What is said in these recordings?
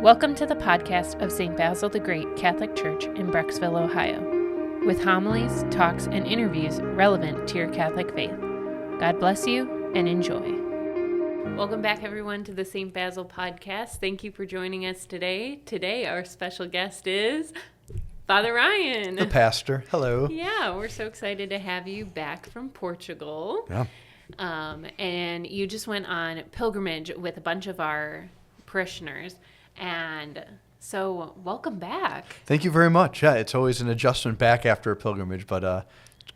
Welcome to the podcast of St. Basil the Great Catholic Church in Brecksville, Ohio, with homilies, talks, and interviews relevant to your Catholic faith. God bless you and enjoy. Welcome back, everyone, to the St. Basil podcast. Thank you for joining us today. Today, our special guest is Father Ryan. The pastor. Hello. Yeah, we're so excited to have you back from Portugal. Yeah. And you just went on pilgrimage with a bunch of our parishioners. And so welcome back. Thank you very much. Yeah, it's always an adjustment back after a pilgrimage, but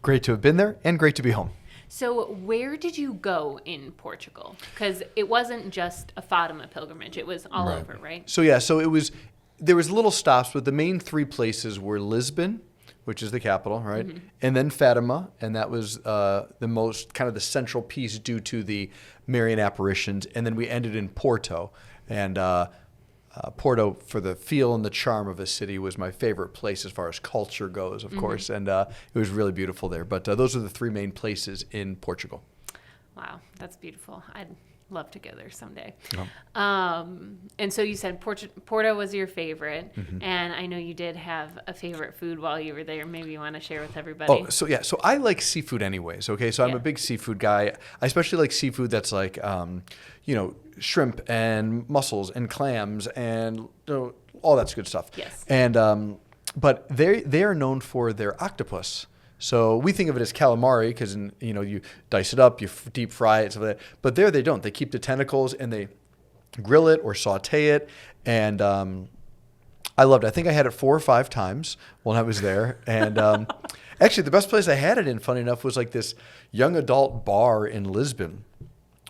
great to have been there and great to be home. So where did you go in Portugal? Because it wasn't just a Fatima pilgrimage. It was all over, right? So there was little stops, but the main three places were Lisbon, which is the capital, right? Mm-hmm. And then Fatima, and that was the most kind of the central piece due to the Marian apparitions. And then we ended in Porto. And Porto, for the feel and the charm of a city, was my favorite place as far as culture goes, of course, and it was really beautiful there. But those are the three main places in Portugal. Wow, that's beautiful. I'd love to go there someday. Oh. And so you said Porto was your favorite, and I know you did have a favorite food while you were there. Maybe you want to share with everybody. So I like seafood anyways, okay? So I'm a big seafood guy. I especially like seafood that's like, shrimp and mussels and clams and all that good stuff. Yes. And but they are known for their octopus. So we think of it as calamari because you dice it up, you deep fry it, stuff like that. But there they don't. They keep the tentacles and they grill it or saute it. And I loved it. I think I had it 4 or 5 times when I was there. And actually, the best place I had it in, funny enough, was like this young adult bar in Lisbon.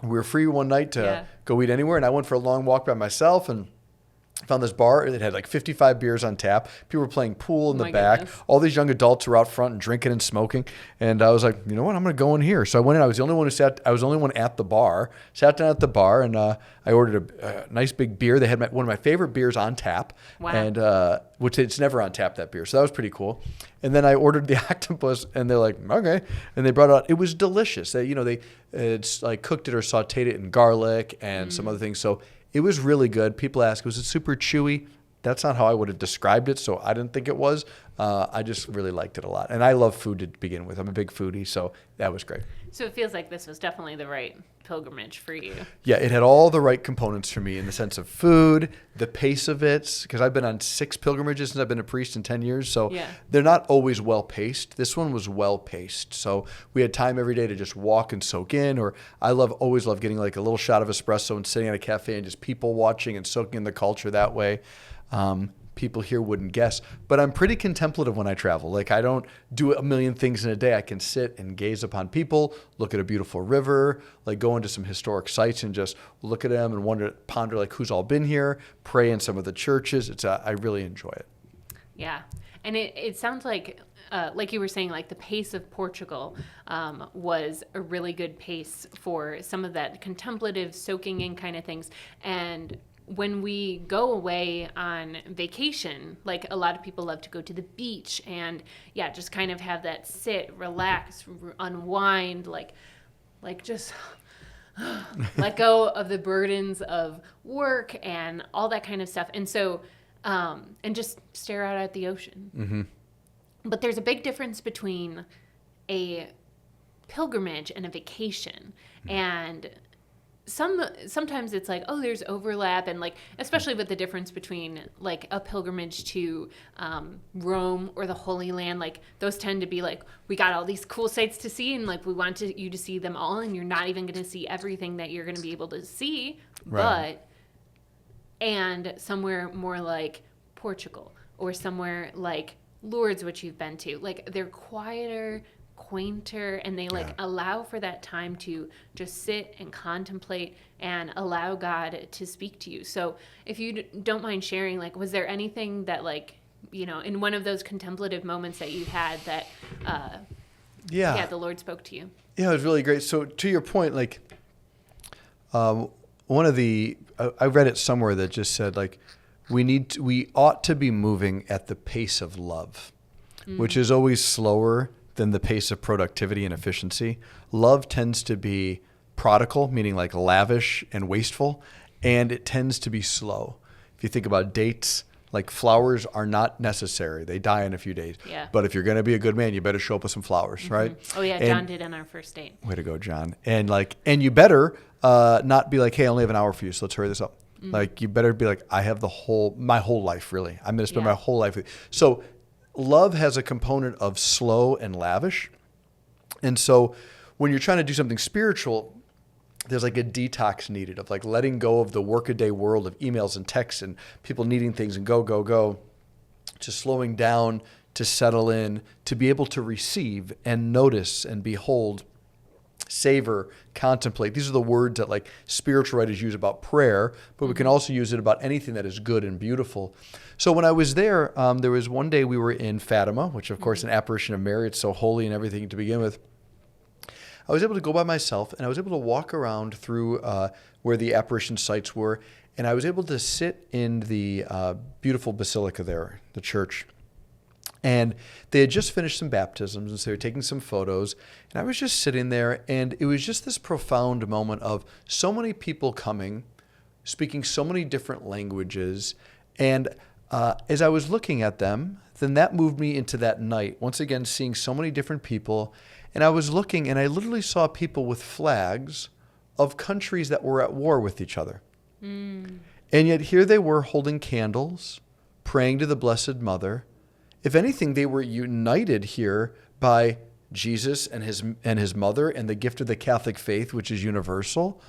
We were free one night to go eat anywhere, and I went for a long walk by myself and found this bar that had like 55 beers on tap. People were playing pool in the back. Goodness. All these young adults were out front and drinking and smoking. And I was like, you know what? I'm going to go in here. So I went in. I was the only one at the bar. Sat down at the bar, and I ordered a nice big beer. They had one of my favorite beers on tap. Wow. And which it's never on tap, that beer. So that was pretty cool. And then I ordered the octopus, and they're like, okay. And they brought it out. It was delicious. It's like cooked it or sauteed it in garlic and some other things. So it was really good. People ask, was it super chewy? That's not how I would have described it, so I didn't think it was. I just really liked it a lot. And I love food to begin with. I'm a big foodie, so that was great. So it feels like this was definitely the right pilgrimage for you. Yeah, it had all the right components for me in the sense of food, the pace of it, because I've been on 6 pilgrimages since I've been a priest in 10 years, so they're not always well-paced. This one was well-paced, so we had time every day to just walk and soak in, or I always love getting like a little shot of espresso and sitting at a cafe and just people watching and soaking in the culture that way. People here wouldn't guess, but I'm pretty contemplative when I travel. Like I don't do a million things in a day. I can sit and gaze upon people, look at a beautiful river, like go into some historic sites and just look at them and ponder like who's all been here, pray in some of the churches. I really enjoy it. Yeah. And it sounds like you were saying, like the pace of Portugal was a really good pace for some of that contemplative soaking in kind of things. And when we go away on vacation, like a lot of people love to go to the beach and just kind of have that sit, relax, unwind, like just let go of the burdens of work and all that kind of stuff. And so, and just stare out at the ocean. Mm-hmm. But there's a big difference between a pilgrimage and a vacation. And sometimes it's like, there's overlap, and like especially with the difference between like a pilgrimage to Rome or the Holy Land, like those tend to be like, we got all these cool sites to see and like we want you to see them all, and you're not even going to see everything that you're going to be able to see. Right. And somewhere more like Portugal or somewhere like Lourdes, which you've been to, like they're quieter, quainter, and they allow for that time to just sit and contemplate and allow God to speak to you. So if you don't mind sharing, like, was there anything that like, in one of those contemplative moments that you had that, the Lord spoke to you? Yeah, it was really great. So to your point, like, I read it somewhere that just said like, we ought to be moving at the pace of love, which is always slower than the pace of productivity and efficiency. Love tends to be prodigal, meaning like lavish and wasteful, and it tends to be slow. If you think about dates, like flowers are not necessary. They die in a few days. Yeah. But if you're going to be a good man, you better show up with some flowers, right? Oh yeah, And- John did on our first date. Way to go, John. And you better not be like, hey, I only have an hour for you, so let's hurry this up. Like, you better be like, I have my whole life, really. I'm going to spend my whole life with you. So love has a component of slow and lavish. And so when you're trying to do something spiritual, there's like a detox needed of like letting go of the workaday world of emails and texts and people needing things and go, go, go, to slowing down, to settle in, to be able to receive and notice and behold, savor, contemplate. These are the words that like spiritual writers use about prayer, but we can also use it about anything that is good and beautiful. So when I was there, there was one day we were in Fatima, which of course an apparition of Mary, it's so holy and everything to begin with. I was able to go by myself and I was able to walk around through where the apparition sites were, and I was able to sit in the beautiful basilica there, the church. And they had just finished some baptisms, and so they were taking some photos. And I was just sitting there, and it was just this profound moment of so many people coming, speaking so many different languages. And as I was looking at them, then that moved me into that night, once again, seeing so many different people. And I was looking, and I literally saw people with flags of countries that were at war with each other. And yet here they were holding candles, praying to the Blessed Mother. If anything, they were united here by Jesus and his mother and the gift of the Catholic faith, which is universal,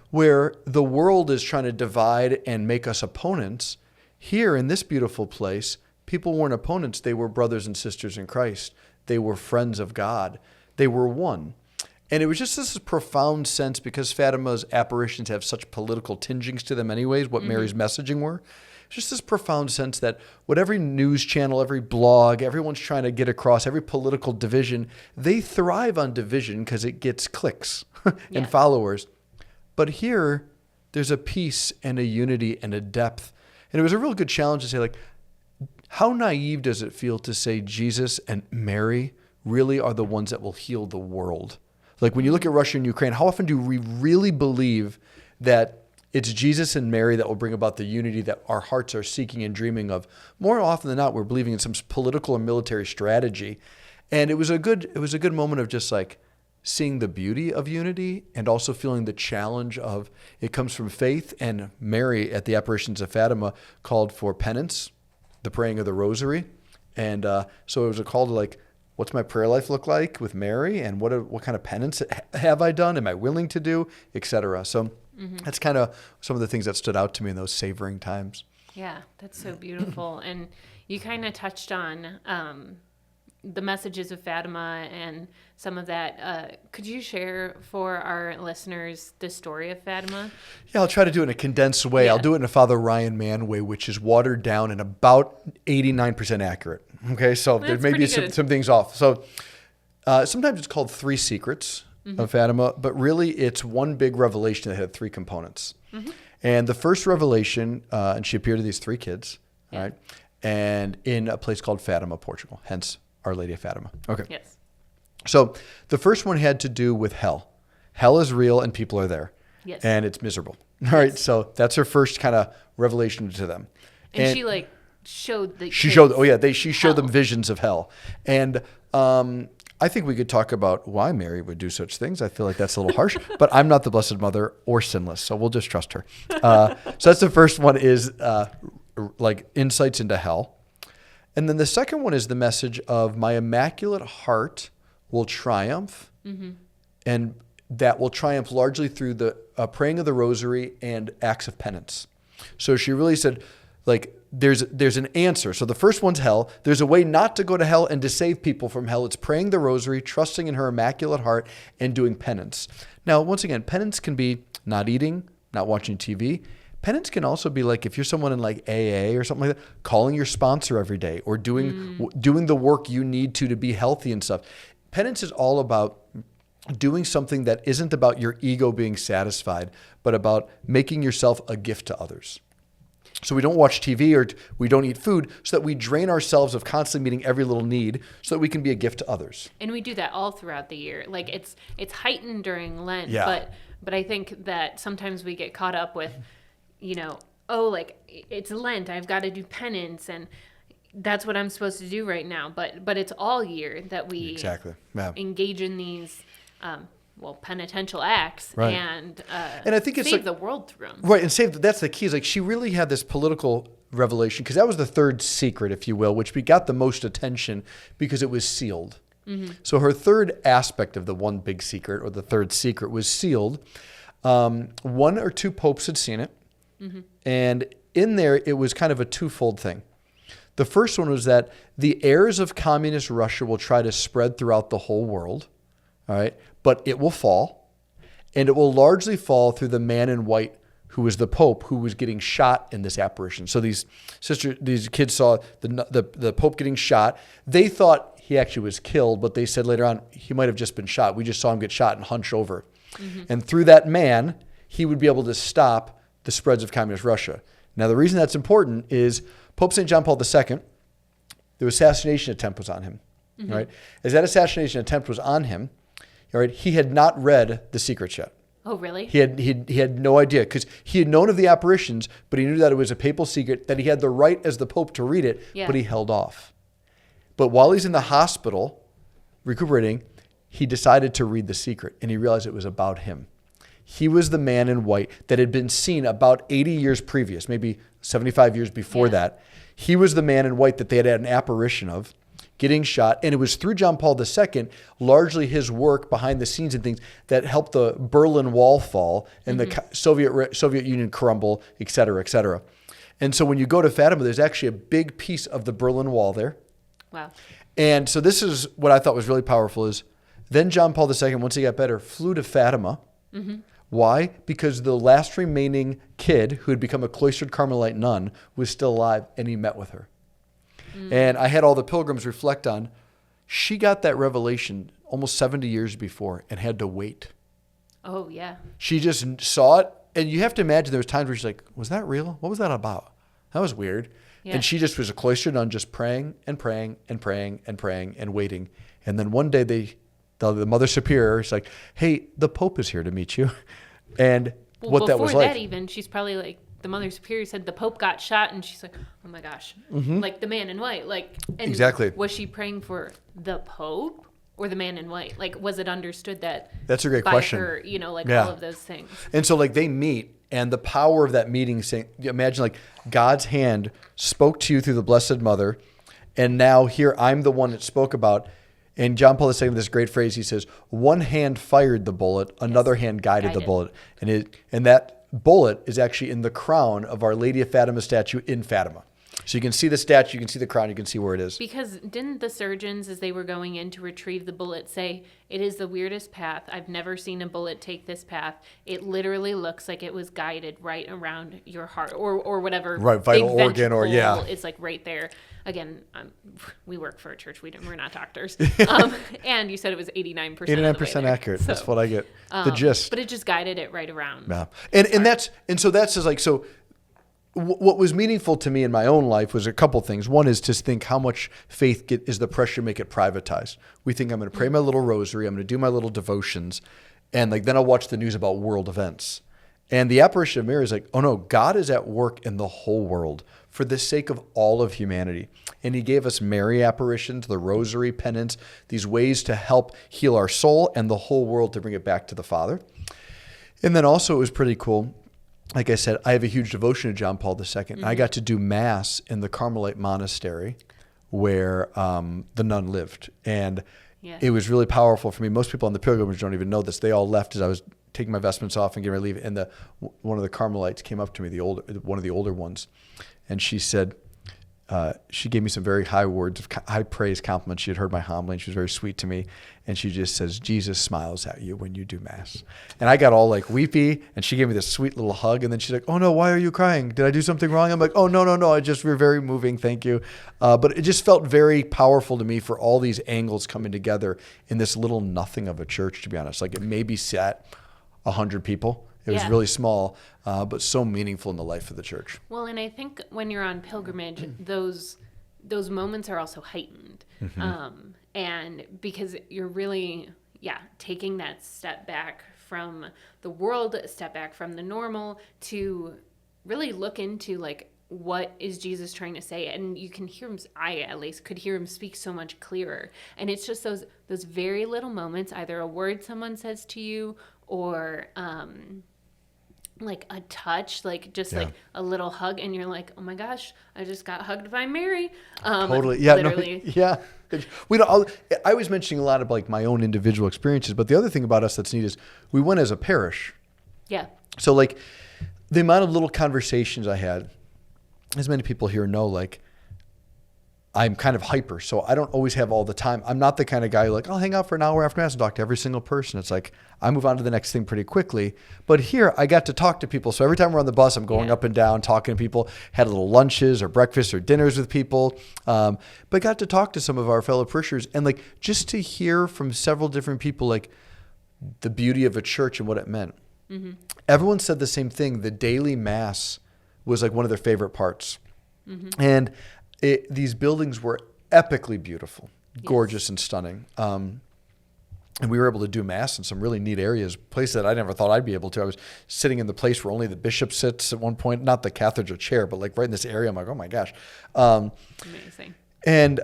where the world is trying to divide and make us opponents. Here in this beautiful place, people weren't opponents. They were brothers and sisters in Christ. They were friends of God. They were one. And it was just this profound sense, because Fatima's apparitions have such political tingings to them anyways, what Mary's messaging were. Just this profound sense that what every news channel, every blog, everyone's trying to get across, every political division, they thrive on division because it gets clicks and followers. But here, there's a peace and a unity and a depth. And it was a real good challenge to say, like, how naive does it feel to say Jesus and Mary really are the ones that will heal the world? Like, when you look at Russia and Ukraine, how often do we really believe that it's Jesus and Mary that will bring about the unity that our hearts are seeking and dreaming of? More often than not, we're believing in some political and military strategy. And it was a good moment of just like seeing the beauty of unity and also feeling the challenge of it comes from faith. And Mary at the apparitions of Fatima called for penance, the praying of the rosary. And so it was a call to like, what's my prayer life look like with Mary? And what kind of penance have I done? Am I willing to do, etc.? So that's kind of some of the things that stood out to me in those savoring times. Yeah, that's so beautiful. And you kind of touched on the messages of Fatima and some of that. Could you share for our listeners the story of Fatima? Yeah, I'll try to do it in a condensed way. Yeah. I'll do it in a Father Ryan Mann way, which is watered down and about 89% accurate. Okay, so there may be some things off. So sometimes it's called Three Secrets of Fatima, but really it's one big revelation that had three components. And the first revelation, and she appeared to these three kids, right? And in a place called Fatima, Portugal, hence Our Lady of Fatima. Okay. Yes. So the first one had to do with hell. Hell is real and people are there. Yes. And it's miserable. All right. So that's her first kind of revelation to them. And she like showed the she kids showed she showed hell. them visions of hell. And I think we could talk about why Mary would do such things. I feel like that's a little harsh, but I'm not the Blessed Mother or sinless, so we'll just trust her. So that's the first one, is like insights into hell. And then the second one is the message of my immaculate heart will triumph, and that will triumph largely through the praying of the rosary and acts of penance. So she really said, like, there's an answer. So the first one's hell. There's a way not to go to hell and to save people from hell. It's praying the rosary, trusting in her immaculate heart, and doing penance. Now, once again, penance can be not eating, not watching TV. Penance can also be like, if you're someone in like AA or something like that, calling your sponsor every day or doing the work you need to be healthy and stuff. Penance is all about doing something that isn't about your ego being satisfied, but about making yourself a gift to others. So we don't watch TV or we don't eat food so that we drain ourselves of constantly meeting every little need so that we can be a gift to others. And we do that all throughout the year. Like it's heightened during Lent, Yeah. but I think that sometimes we get caught up with, oh, like it's Lent, I've got to do penance, and that's what I'm supposed to do right now. But it's all year that we Exactly. Yeah. engage in these, penitential acts Right. and And I think it's save like, the world through them. right, and save. That's the key. Is like she really had this political revelation because that was the third secret, if you will, which we got the most attention because it was sealed. So her third aspect of the one big secret, or the third secret, was sealed. One or two popes had seen it, and in there it was kind of a twofold thing. The first one was that the heirs of communist Russia will try to spread throughout the whole world, all right, but it will fall, and it will largely fall through the man in white who was the Pope, who was getting shot in this apparition. So these kids saw the Pope getting shot. They thought he actually was killed, but they said later on he might have just been shot. We just saw him get shot and hunch over. And through that man, he would be able to stop the spreads of communist Russia. Now, the reason that's important is Pope St. John Paul II, the assassination attempt was on him. Right? As that assassination attempt was on him, all right, he had not read The Secrets yet. Oh, really? He had no idea because he had known of the apparitions, but he knew that it was a papal secret, that he had the right as the Pope to read it, but he held off. But while he's in the hospital recuperating, he decided to read The Secret, and he realized it was about him. He was the man in white that had been seen about 80 years previous, maybe 75 years before that. He was the man in white that they had an apparition of, getting shot. And it was through John Paul II, largely his work behind the scenes and things, that helped the Berlin Wall fall and the Soviet Union crumble, et cetera, et cetera. And so when you go to Fatima, there's actually a big piece of the Berlin Wall there. Wow. And so this is what I thought was really powerful is then John Paul II, once he got better, flew to Fatima. Why? Because the last remaining kid who had become a cloistered Carmelite nun was still alive, and he met with her. And I had all the pilgrims reflect on, she got that revelation almost 70 years before and had to wait. Oh, yeah. She just saw it. And you have to imagine there was times where she's like, was that real? What was that about? That was weird. Yeah. And she just was a cloistered nun, just praying and praying and praying and praying and waiting. And then one day the Mother Superior is like, hey, the Pope is here to meet you. And what that was like. Before that even, she's probably like, the Mother Superior said the Pope got shot, and she's like, oh my gosh, like the man in white. Like, and exactly. Was she praying for the Pope or the man in white? Like, was it understood that that's a great by question. her, all of those things? And so like they meet, and the power of that meeting, saying, imagine like God's hand spoke to you through the Blessed Mother, and now here I'm the one that spoke about. And John Paul II, this great phrase, he says, one hand fired the bullet, another hand guided the bullet. And that bullet is actually in the crown of Our Lady of Fatima statue in Fatima. So you can see the statue, you can see the crown, you can see where it is. Because didn't the surgeons, as they were going in to retrieve the bullet, say, it is the weirdest path. I've never seen a bullet take this path. It literally looks like it was guided right around your heart or whatever. Right, vital organ or, it's like right there. Again, we work for a church. We're not doctors. And you said it was 89%. 89% accurate. So, that's what I get. The gist. But it just guided it right around. Yeah. And so that's just like, so what was meaningful to me in my own life was a couple things. One is to think how much faith is the pressure to make it privatized. We think I'm going to pray my little rosary, I'm going to do my little devotions, and like then I'll watch the news about world events. And the apparition of Mary is like, oh no, God is at work in the whole world for the sake of all of humanity. And he gave us Mary apparitions, the rosary, penance, these ways to help heal our soul and the whole world to bring it back to the Father. And then also it was pretty cool. Like I said, I have a huge devotion to John Paul II. I got to do Mass in the Carmelite monastery where the nun lived. And it was really powerful for me. Most people on the pilgrimage don't even know this. They all left as I was taking my vestments off and getting ready to leave. And one of the Carmelites came up to me, one of the older ones, and she said, she gave me some very high words of high praise, compliments. She had heard my homily, and she was very sweet to me. And she just says, Jesus smiles at you when you do Mass. And I got all like weepy, and she gave me this sweet little hug. And then she's like, oh no, why are you crying? Did I do something wrong? I'm like, oh no. We're very moving. Thank you. But it just felt very powerful to me for all these angles coming together in this little nothing of a church, to be honest. Like it maybe sat 100 people. It was really small, but so meaningful in the life of the church. Well, and I think when you're on pilgrimage, those moments are also heightened. And because you're really, taking that step back from the world, step back from the normal to really look into like what is Jesus trying to say, and you can hear him. I at least could hear him speak so much clearer, and it's just those very little moments, either a word someone says to you or like a touch, like just like a little hug, and you're like, oh my gosh, I just got hugged by Mary. Totally. Yeah. Literally. No, yeah. We don't. I was mentioning a lot of like my own individual experiences, but the other thing about us that's neat is we went as a parish. Yeah. So like the amount of little conversations I had, as many people here know, like I'm kind of hyper, so I don't always have all the time. I'm not the kind of guy who like, I'll hang out for an hour after mass and talk to every single person. It's like I move on to the next thing pretty quickly. But here I got to talk to people. So every time we're on the bus, I'm going up and down, talking to people, had little lunches or breakfasts or dinners with people. But got to talk to some of our fellow parishioners, and like just to hear from several different people, like the beauty of a church and what it meant. Mm-hmm. Everyone said the same thing. The daily mass was like one of their favorite parts. Mm-hmm. And these buildings were epically beautiful, gorgeous and stunning. And we were able to do mass in some really neat areas, places that I never thought I'd be able to. I was sitting in the place where only the bishop sits at one point, not the cathedral chair, but like right in this area. I'm like, oh my gosh. Amazing. And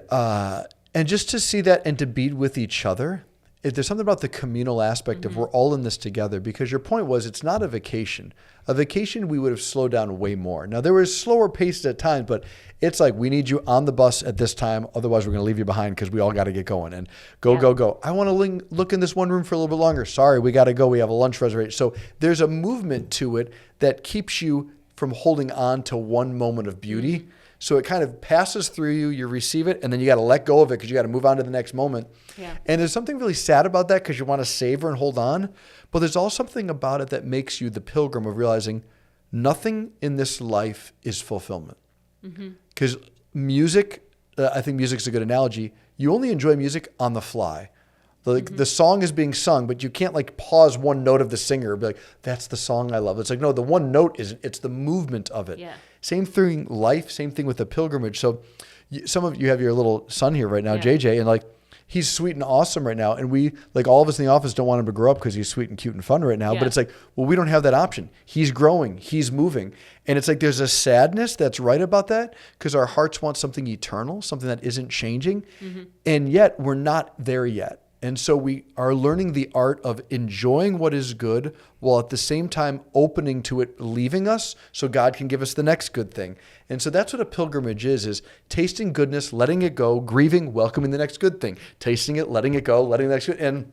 just to see that and to be with each other, there's something about the communal aspect of we're all in this together, because your point was it's not a vacation. A vacation, we would have slowed down way more. Now, there was slower paces at times, but it's like we need you on the bus at this time. Otherwise, we're going to leave you behind because we all got to get going and go. I want to look in this one room for a little bit longer. Sorry, we got to go. We have a lunch reservation. So there's a movement to it that keeps you from holding on to one moment of beauty. Mm-hmm. So it kind of passes through you, you receive it, and then you got to let go of it because you got to move on to the next moment. Yeah. And there's something really sad about that because you want to savor and hold on. But there's also something about it that makes you the pilgrim of realizing nothing in this life is fulfillment. Because music, I think music's a good analogy. You only enjoy music on the fly. Like the song is being sung, but you can't like pause one note of the singer and be like, that's the song I love. It's like, no, the one note isn't. It's the movement of it. Yeah. Same thing life, same thing with the pilgrimage. So some of you have your little son here right now, JJ, and like he's sweet and awesome right now. And we, like all of us in the office, don't want him to grow up because he's sweet and cute and fun right now. Yeah. But it's like, well, we don't have that option. He's growing, he's moving. And it's like there's a sadness that's right about that because our hearts want something eternal, something that isn't changing. And yet we're not there yet. And so we are learning the art of enjoying what is good while at the same time opening to it leaving us so God can give us the next good thing. And so that's what a pilgrimage is tasting goodness, letting it go, grieving, welcoming the next good thing, tasting it, letting it go, letting the next good, and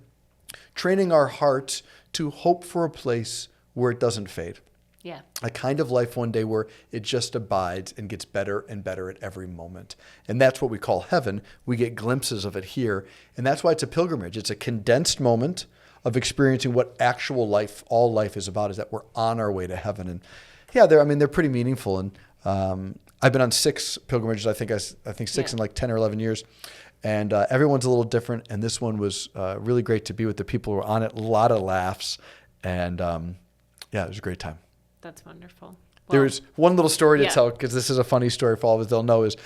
training our hearts to hope for a place where it doesn't fade. Yeah. A kind of life one day where it just abides and gets better and better at every moment. And that's what we call heaven. We get glimpses of it here. And that's why it's a pilgrimage. It's a condensed moment of experiencing what actual life, all life is about, is that we're on our way to heaven. And yeah, they're pretty meaningful. And I've been on 6 pilgrimages, I think 6 in like 10 or 11 years. And everyone's a little different. And this one was really great to be with the people who were on it. A lot of laughs. And it was a great time. That's wonderful. Well, there's one little story to tell, because this is a funny story for all of us. They'll know is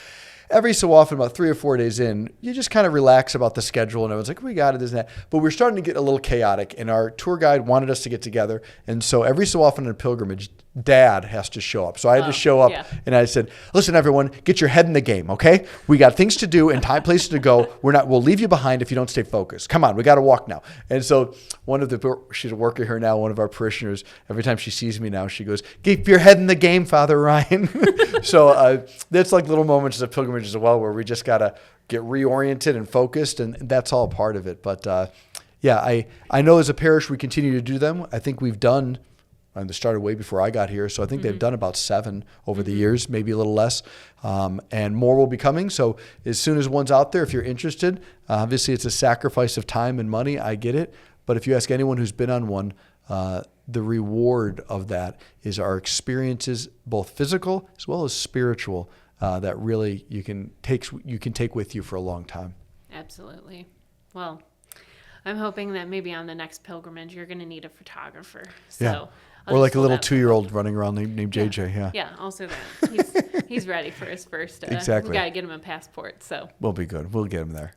every so often, about 3 or 4 days in, you just kind of relax about the schedule, and everyone's like, we got it, this and that. But we're starting to get a little chaotic, and our tour guide wanted us to get together. And so every so often in a pilgrimage, Dad has to show up. So I had to show up, and I said, listen, everyone, get your head in the game, okay? We got things to do and places to go. We'll leave you behind if you don't stay focused. Come on, we got to walk now. And so she's a worker here now, one of our parishioners, every time she sees me now, she goes, keep your head in the game, Father Ryan. So that's like little moments of pilgrimage as well, where we just got to get reoriented and focused, and that's all part of it. But I know as a parish, we continue to do them. I think we've done, and they started way before I got here, so I think they've done about 7 over the years, maybe a little less, and more will be coming. So as soon as one's out there, if you're interested, obviously it's a sacrifice of time and money, I get it, but if you ask anyone who's been on one, the reward of that is our experiences, both physical as well as spiritual, that really you can take with you for a long time. Absolutely. Well, I'm hoping that maybe on the next pilgrimage you're going to need a photographer. So or like a little 2-year-old running around named JJ. Yeah. Also that he's ready for his first. Exactly. We got to get him a passport. So we'll be good. We'll get him there.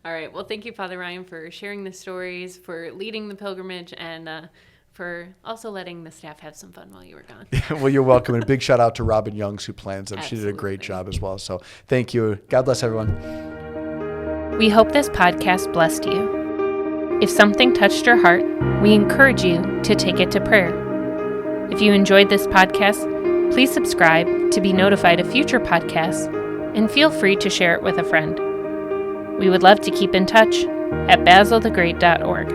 All right. Well, thank you, Father Ryan, for sharing the stories, for leading the pilgrimage, and for also letting the staff have some fun while you were gone. Well, you're welcome. And a big shout out to Robin Youngs who plans them. She did a great Absolutely. job as well. So thank you. God bless everyone. We hope this podcast blessed you. If something touched your heart, we encourage you to take it to prayer. If you enjoyed this podcast, please subscribe to be notified of future podcasts, and feel free to share it with a friend. We would love to keep in touch at basilthegreat.org.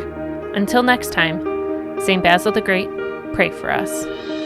Until next time, St. Basil the Great, pray for us.